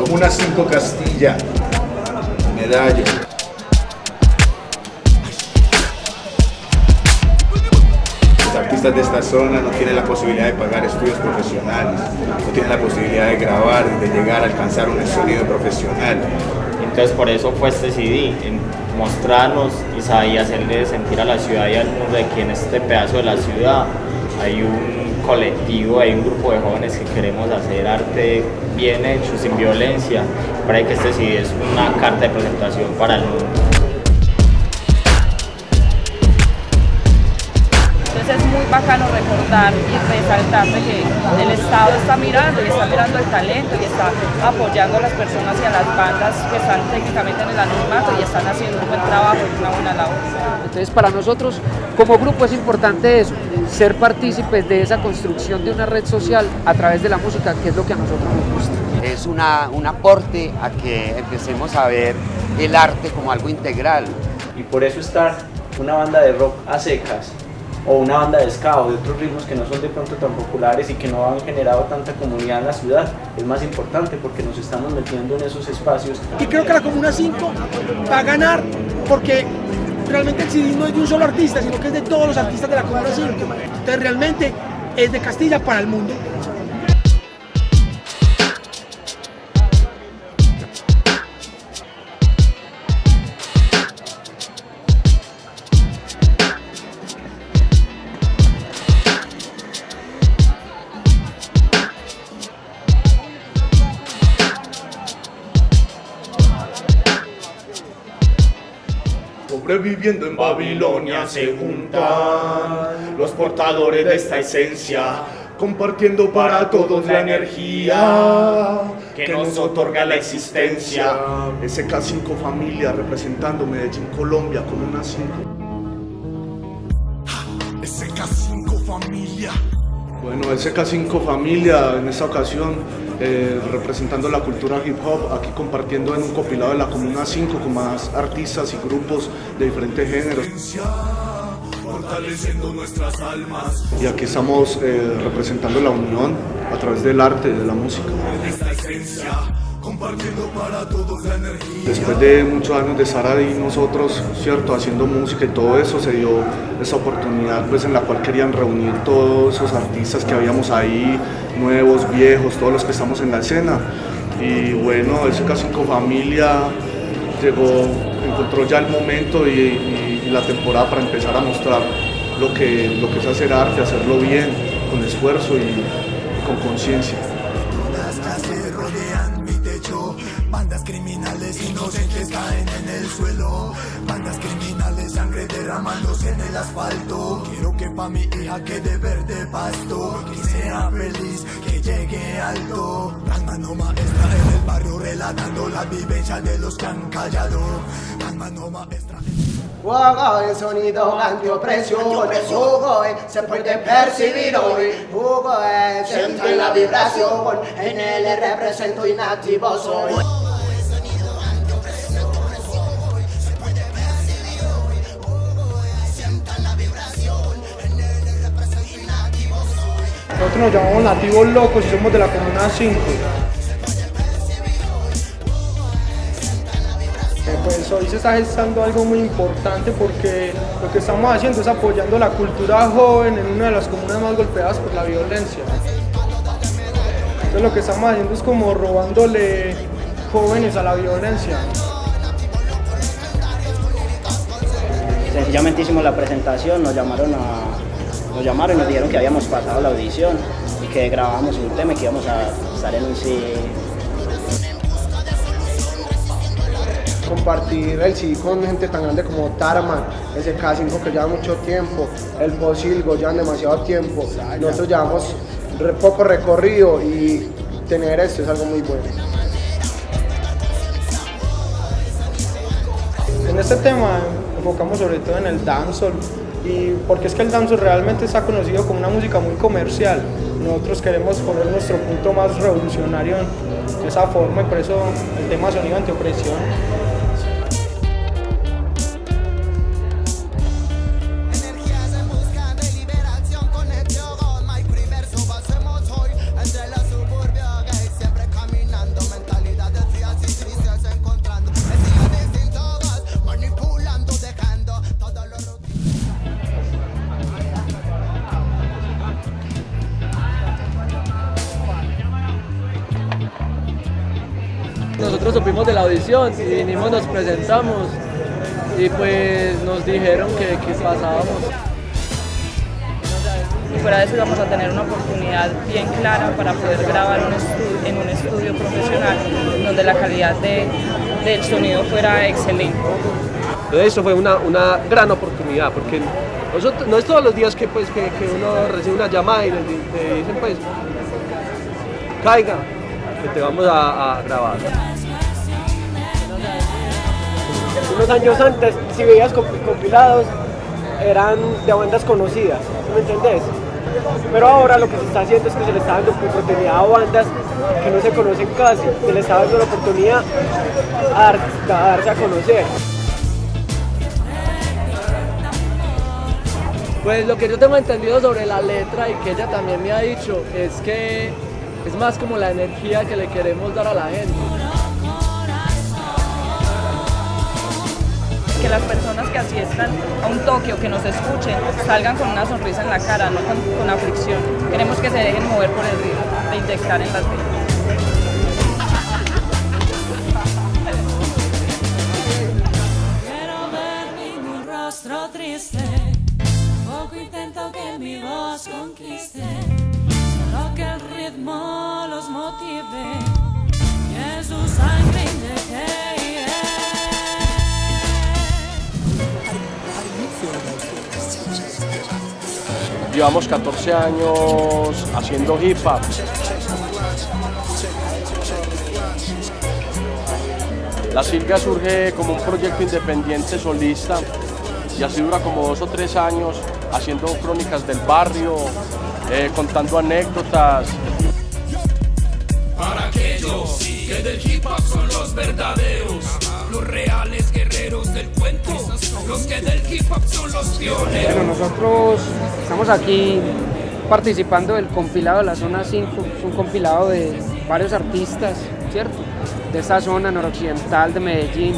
Comuna 5 Castilla, Medallo. Los artistas de esta zona no tienen la posibilidad de pagar estudios profesionales, no tienen la posibilidad de grabar, de llegar a alcanzar un sonido profesional. Entonces por eso fue este CD, en mostrarnos y hacerle sentir a la ciudad y al mundo de que en este pedazo de la ciudad hay un colectivo, hay un grupo de jóvenes que queremos hacer arte bien hecho, sin violencia, para que este CD es una carta de presentación para el mundo. Entonces es muy bacano recordar y resaltar de que el Estado está mirando y está mirando el talento y está apoyando a las personas y a las bandas que están técnicamente en el anonimato y están haciendo un buen trabajo y una buena labor. Entonces para nosotros como grupo es importante eso, ser partícipes de esa construcción de una red social a través de la música, que es lo que a nosotros nos gusta. Es un aporte a que empecemos a ver el arte como algo integral. Y por eso estar una banda de rock a secas o una banda de ska o de otros ritmos que no son de pronto tan populares y que no han generado tanta comunidad en la ciudad es más importante porque nos estamos metiendo en esos espacios. Y creo que la Comuna 5 va a ganar porque realmente el CD no es de un solo artista, sino que es de todos los artistas de la Comuna 5. Entonces realmente es de Castilla para el mundo. Sobreviviendo en Babilonia se juntan los portadores de esta esencia, compartiendo para todos la energía que nos otorga la existencia. SK5 Familia representando Medellín, Colombia, Comuna 5. SK5 Familia. Bueno, SK5 Familia en esta ocasión representando la cultura hip hop, aquí compartiendo en un compilado de la Comuna 5 con más artistas y grupos de diferentes géneros. Fortaleciendo nuestras almas. Y aquí estamos representando la unión a través del arte, de la música. Compartiendo para todos la energía. Después de muchos años de estar ahí nosotros, cierto, haciendo música y todo eso, se dio esa oportunidad pues en la cual querían reunir todos esos artistas que habíamos ahí, nuevos, viejos, todos los que estamos en la escena. Y bueno, SK5 Familia encontró ya el momento y la temporada para empezar a mostrar lo que es hacer arte, hacerlo bien, con esfuerzo y con conciencia. Bandas criminales inocentes caen en el suelo. Bandas criminales, sangre derramándose en el asfalto. Quiero que pa' mi hija quede verde pasto, que sea feliz, que llegue alto. Gran mano maestra en el barrio relatando la vivencia de los que han callado. Gran mano maestra. El sonido antiopresión, se puede percibir hoy. Siento en la vibración, en él represento inactivo soy. Nosotros nos llamamos Nativos Locos y somos de la Comuna 5. Pues hoy se está gestando algo muy importante porque lo que estamos haciendo es apoyando la cultura joven en una de las comunas más golpeadas por la violencia. Entonces lo que estamos haciendo es como robándole jóvenes a la violencia. Sencillamente hicimos la presentación, nos llamaron y nos dijeron que habíamos pasado la audición y que grabábamos un tema y que íbamos a estar en un CD. Compartir el CD con gente tan grande como Tarman, SK5 que lleva mucho tiempo, el Posilgo llevan demasiado tiempo, nosotros llevamos poco recorrido y tener esto es algo muy bueno. En este tema enfocamos sobre todo en el dancehall, y porque es que el dancehall realmente está conocido como una música muy comercial. Nosotros queremos poner nuestro punto más revolucionario de esa forma y por eso el tema Sonido Antiopresión. Nosotros supimos de la audición y vinimos, nos presentamos y pues nos dijeron que pasábamos. Y fuera de eso íbamos a tener una oportunidad bien clara para poder grabar en un estudio profesional donde la calidad del sonido fuera excelente. Entonces eso fue una gran oportunidad porque nosotros, no es todos los días que uno recibe una llamada y le dicen pues caiga, que te vamos a grabar. Unos años antes, si veías compilados, eran de bandas conocidas, ¿sí me entendés? Pero ahora lo que se está haciendo es que se le está dando oportunidad a bandas que no se conocen casi, se les está dando la oportunidad a darse a conocer. Pues lo que yo tengo entendido sobre la letra y que ella también me ha dicho es que es más como la energía que le queremos dar a la gente. Que las personas que asistan a un toque o que nos escuchen salgan con una sonrisa en la cara, no con aflicción. Queremos que se dejen mover por el ritmo de inyectar en las venas. Quiero ver ningún rostro triste, poco intento que mi voz conquiste, solo que el ritmo los motive, que su sangre indeje. Llevamos 14 años haciendo hip hop. La Silvia surge como un proyecto independiente solista y así dura como 2 o 3 años haciendo crónicas del barrio, contando anécdotas. Para aquellos que del hip hop son los verdaderos, los reales guerreros del cuento, los que del hip hop son los pioneros. Bueno, nosotros estamos aquí participando del compilado de la Zona 5, es un compilado de varios artistas, ¿cierto? De esta zona noroccidental de Medellín.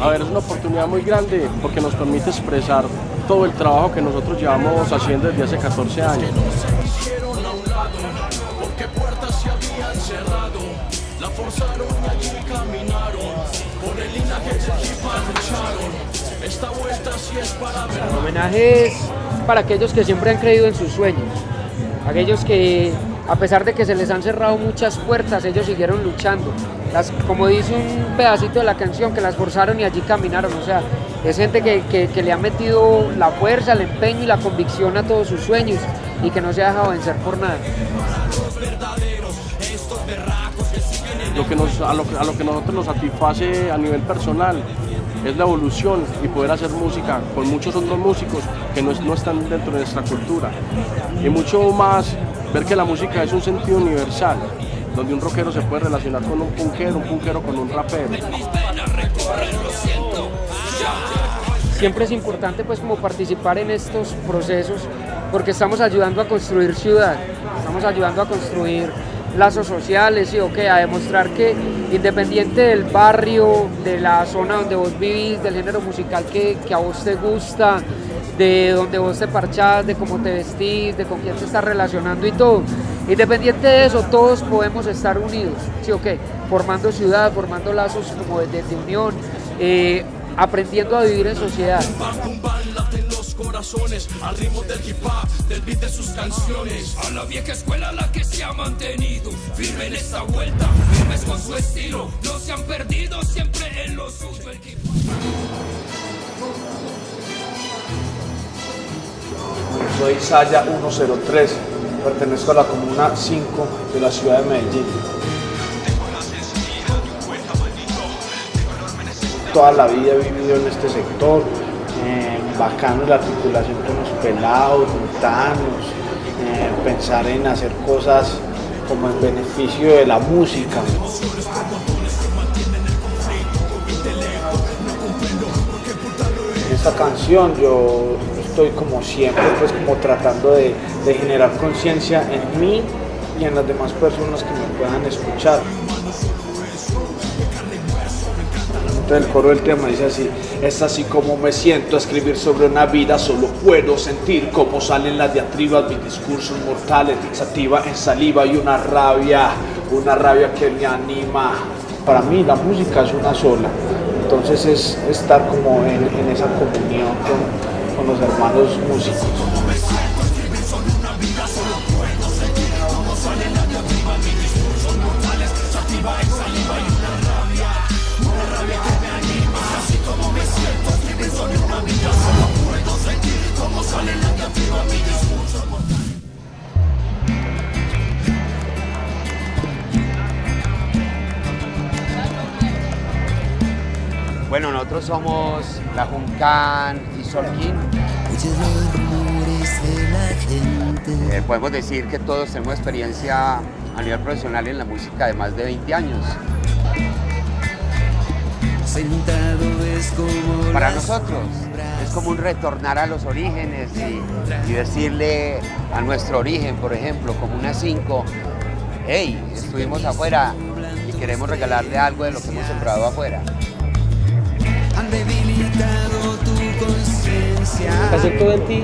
A ver, es una oportunidad muy grande porque nos permite expresar todo el trabajo que nosotros llevamos haciendo desde hace 14 años. Porque puertas se habían cerrado, la forzaron y allí caminaron, por el linaje del hip hop lucharon. Esta vuelta sí es para ver. El homenaje es para aquellos que siempre han creído en sus sueños, aquellos que a pesar de que se les han cerrado muchas puertas, ellos siguieron luchando. Como dice un pedacito de la canción, que las forzaron y allí caminaron, o sea, es gente que le ha metido la fuerza, el empeño y la convicción a todos sus sueños y que no se ha dejado vencer por nada. A lo que nosotros nos satisface a nivel personal es la evolución y poder hacer música con muchos otros músicos que no están dentro de nuestra cultura. Y mucho más ver que la música es un sentido universal, donde un rockero se puede relacionar con un punkero con un rapero. Siempre es importante pues como participar en estos procesos porque estamos ayudando a construir ciudad, estamos ayudando a construir lazos sociales y a demostrar que independiente del barrio, de la zona donde vos vivís, del género musical que a vos te gusta, de donde vos te parchás, de cómo te vestís, de con quién te estás relacionando y todo, independiente de eso, todos podemos estar unidos, ¿sí o qué? Formando ciudad, formando lazos como de unión, aprendiendo a vivir en sociedad. Corazones al ritmo del hip hop, del beat de sus canciones. A la vieja escuela la que se ha mantenido firme en esta vuelta, firmes con su estilo, no se han perdido siempre en lo suyo el hip hop. Soy Saya 103, pertenezco a la Comuna 5 de la ciudad de Medellín. Toda la vida he vivido en este sector, bacano la articulación con los pelados, juntarnos, pensar en hacer cosas como en beneficio de la música. En esta canción yo estoy como siempre, pues como tratando de generar conciencia en mí y en las demás personas que me puedan escuchar. El coro del tema dice así: es así como me siento a escribir sobre una vida, solo puedo sentir cómo salen las diatribas, mis discursos mortales, sativa en saliva y una rabia que me anima. Para mí la música es una sola, entonces es estar como en esa comunión con los hermanos músicos. Bueno, nosotros somos la Juncán y Solquín. Podemos decir que todos tenemos experiencia a nivel profesional en la música de más de 20 años. Para nosotros es como un retornar a los orígenes y decirle a nuestro origen, por ejemplo, Comuna 5, hey, estuvimos afuera y queremos regalarle algo de lo que hemos sembrado afuera. Han debilitado tu conciencia. Hacer todo en ti,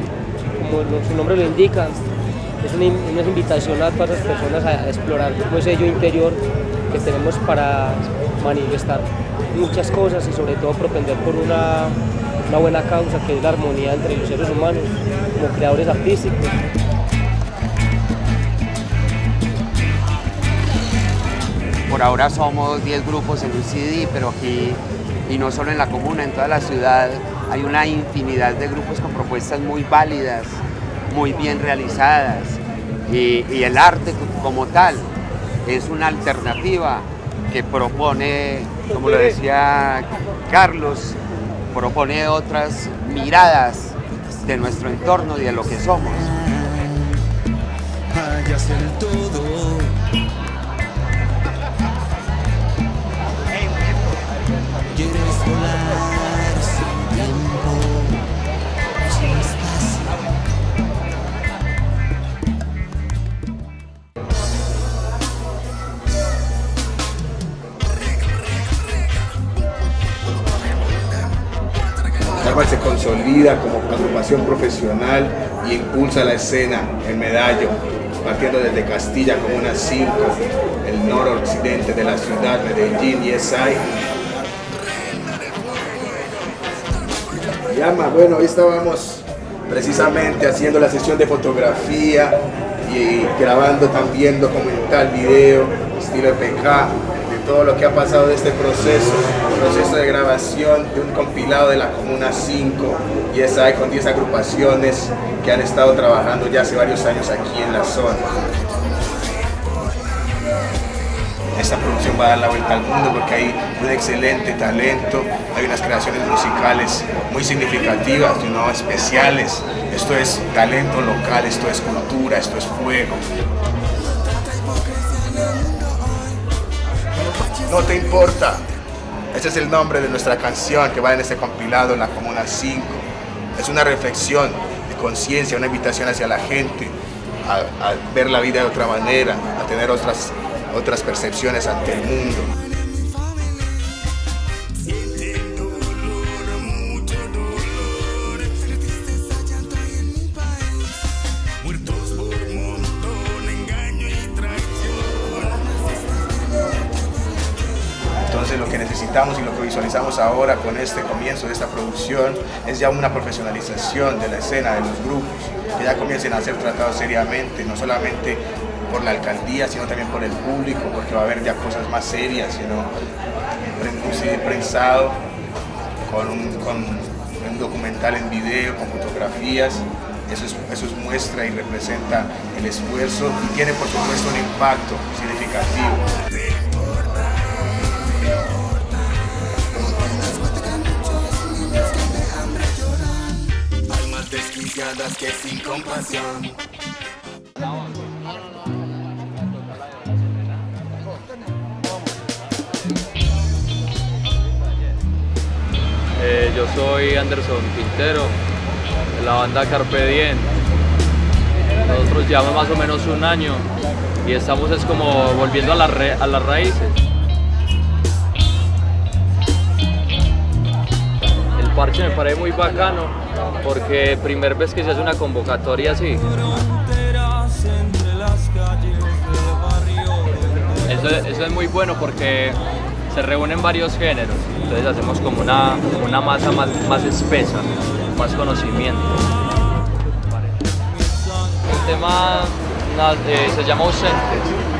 como su nombre lo indica, es una invitación a todas las personas a explorar como ese yo interior que tenemos para manifestar muchas cosas y sobre todo propender por una buena causa, que es la armonía entre los seres humanos como creadores artísticos. Por ahora somos 10 grupos en un CD, pero aquí, y no solo en la comuna, en toda la ciudad, hay una infinidad de grupos con propuestas muy válidas, muy bien realizadas, y el arte como tal es una alternativa que propone, como lo decía Carlos, propone otras miradas de nuestro entorno y de lo que somos. Hallas el todo. Quieres volar sin tiempo, sin espacio. Carval se consolida como agrupación profesional y impulsa la escena en Medallo, partiendo desde Castilla, Comuna 5, el noroccidente de la ciudad, Medellín y ESAI. Bueno, hoy estábamos precisamente haciendo la sesión de fotografía y grabando también documental, video, estilo EPK, de todo lo que ha pasado de este proceso de grabación de un compilado de la Comuna 5 y ESAI con 10 agrupaciones que han estado trabajando ya hace varios años aquí en la zona. Esta producción va a dar la vuelta al mundo porque hay un excelente talento, hay unas creaciones musicales muy significativas, especiales. Esto es talento local, esto es cultura, esto es fuego. No te importa. Ese es el nombre de nuestra canción que va en este compilado, La Comuna 5. Es una reflexión de conciencia, una invitación hacia la gente a ver la vida de otra manera, a tener otras percepciones ante el mundo. Entonces lo que necesitamos y lo que visualizamos ahora con este comienzo de esta producción es ya una profesionalización de la escena, de los grupos, que ya comiencen a ser tratados seriamente, no solamente por la alcaldía, sino también por el público, porque va a haber ya cosas más serias, sino un CD prensado con un documental en video, con fotografías, eso muestra y representa el esfuerzo y tiene por supuesto un impacto significativo. Almas desquiciadas que sin compasión. Yo soy Anderson Quintero, de la banda Carpe Diem. Nosotros llevamos más o menos un año y estamos es como volviendo a las raíces. El parche me parece muy bacano porque primera vez que se hace una convocatoria así. Eso es muy bueno porque se reúnen varios géneros, entonces hacemos como una masa más espesa, más conocimiento. El tema se llama Ausentes,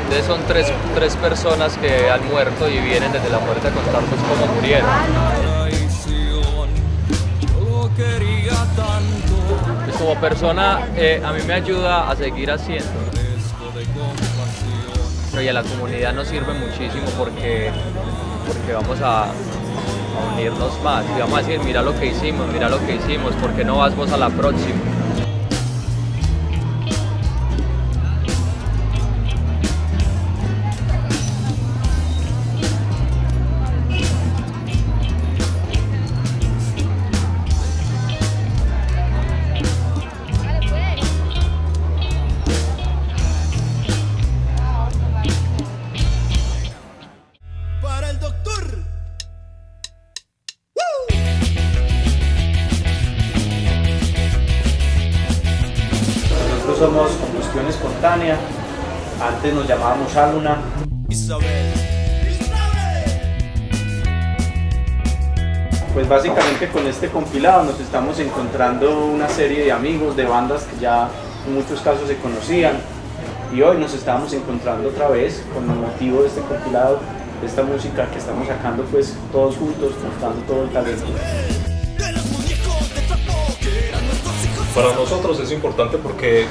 entonces son tres personas que han muerto y vienen desde la muerte a contarnos cómo murieron. Pues como persona a mí me ayuda a seguir haciendo. Y a la comunidad nos sirve muchísimo porque vamos a unirnos más y vamos a decir, mira lo que hicimos, ¿por qué no vas vos a la próxima? Somos Combustión Espontánea, antes nos llamábamos Aluna. Pues básicamente con este compilado nos estamos encontrando una serie de amigos de bandas que ya en muchos casos se conocían y hoy nos estamos encontrando otra vez con el motivo de este compilado, de esta música que estamos sacando pues todos juntos, mostrando todo el talento. Para nosotros es importante porque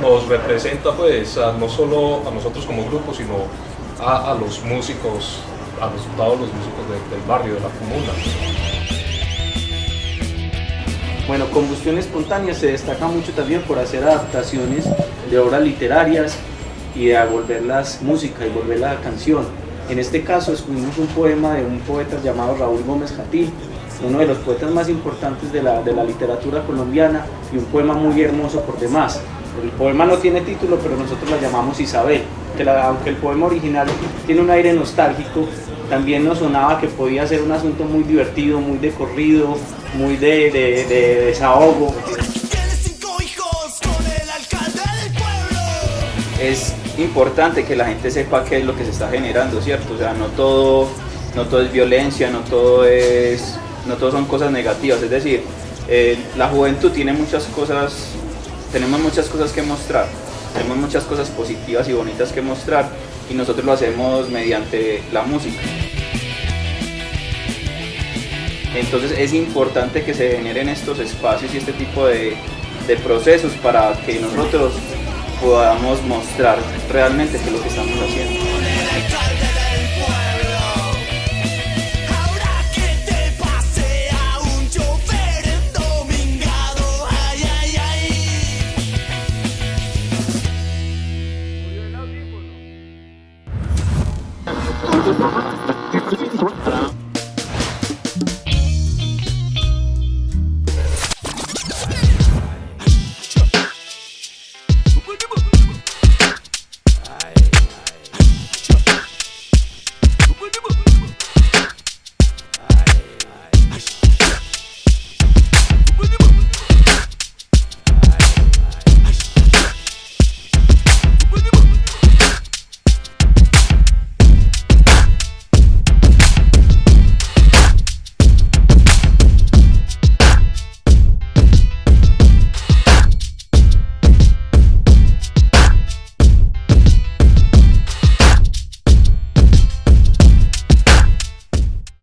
nos representa pues no solo a nosotros como grupo, sino a los músicos, todos los músicos del barrio, de la comuna. Bueno, Combustión Espontánea se destaca mucho también por hacer adaptaciones de obras literarias y de volverlas música y volverlas a canción. En este caso escogimos un poema de un poeta llamado Raúl Gómez Jatil, uno de los poetas más importantes de la literatura colombiana y un poema muy hermoso por demás. El poema no tiene título, pero nosotros la llamamos Isabel, que aunque el poema original tiene un aire nostálgico, también nos sonaba que podía ser un asunto muy divertido, muy de corrido, muy de desahogo. Es importante que la gente sepa qué es lo que se está generando, ¿cierto? O sea, no todo es violencia, no todo son cosas negativas, es decir, la juventud tiene muchas cosas, tenemos muchas cosas que mostrar, tenemos muchas cosas positivas y bonitas que mostrar y nosotros lo hacemos mediante la música. Entonces es importante que se generen estos espacios y este tipo de procesos para que nosotros podamos mostrar realmente qué es lo que estamos haciendo.